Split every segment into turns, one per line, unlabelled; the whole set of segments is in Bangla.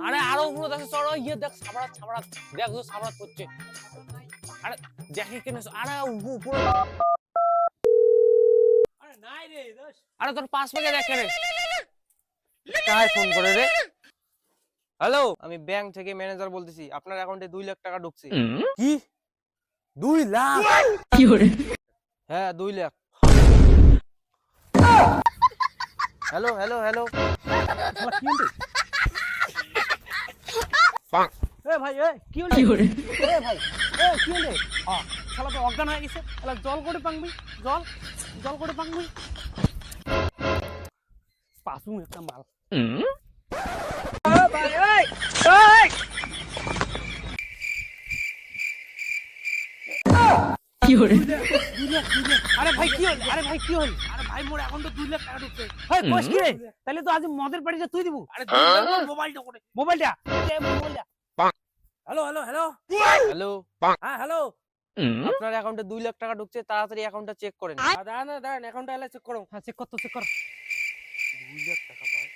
আরে আরো উড়ো দেখো চড়ো ইয়ে দেখ সাবড়াত দেখ তো সাবড়াত করছে। আরে দেখে কেন আরে উপরে আরে নাই রে দোষ। আরে তোর পাশ থেকে দেখে রে কায় ফোন করে রে। হ্যালো, আমি ব্যাংক থেকে ম্যানেজার বলতেছি, আপনার অ্যাকাউন্টে 2 লাখ টাকা ঢুকছে। কি 2 লাখ? কি করে? হ্যাঁ 2 লাখ। হ্যালো হ্যালো হ্যালো কি হলো? এ ভাই এ কি হলো? এ ভাই এ কি হলো? শালা তো অজ্ঞান হয়ে গেছে। শালা জল করে পাংবি, জল করে পাংবি। পাসু একটা মাল। ভাই এই কি হলো? আরে ভাই কি হলো? আরে ভাই কি হলো? আরে ভাই মোর অ্যাকাউন্টে 2 লাখ টাকা ঢুকছে। হেই কইস কি রে? তাহলে তো আজ মদের পার্টিটা তুই দিবু। আরে মোবাইলটা করে মোবাইলটা হ্যালো হ্যালো হ্যালো হ্যালো হ্যাঁ হ্যালো, আপনার অ্যাকাউন্টে 2 লাখ টাকা ঢুকছে, তাড়াতাড়ি অ্যাকাউন্টটা চেক করেন। দাঁড়ান অ্যাকাউন্টটা এলে চেক করো। হ্যাঁ চেক কর 2 লাখ টাকা পায়।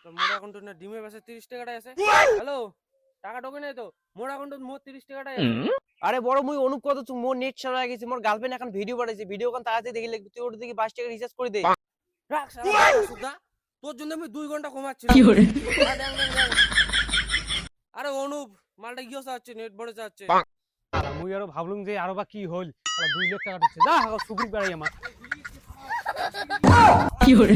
তো মোর অ্যাকাউন্টে না ডিমে বেশে 30 টাকাটাই আছে। হ্যালো টাকা ঢোকে নাই তো মোর অ্যাকাউন্টে মোর 30 টাকাটাই আছে। আরে বড় মুই অনুপ কত তুই মোর নেট সারা হয়ে গেছে, মোর গার্লফ্রেন্ড এখন ভিডিও পাঠাইছে, ভিডিও কোন তাড়াতাড়ি দেখি লাগবে, তুই ওর দিকে 22 টাকা রিচার্জ করে দে। রাখ সারা সুদা, তোর জন্য আমি 2 ঘন্টা ঘুমাচ্ছি। কি করে? আরে অনুপ মালটা ইও চাচ্ছে, নেট বড় চাচ্ছে। মুই আরো ভাবলুম যে আরো বা কি হল, 2 লাখ টাকা ঢুকছে। যা সুগ্রীব বাড়াই আমার কি করে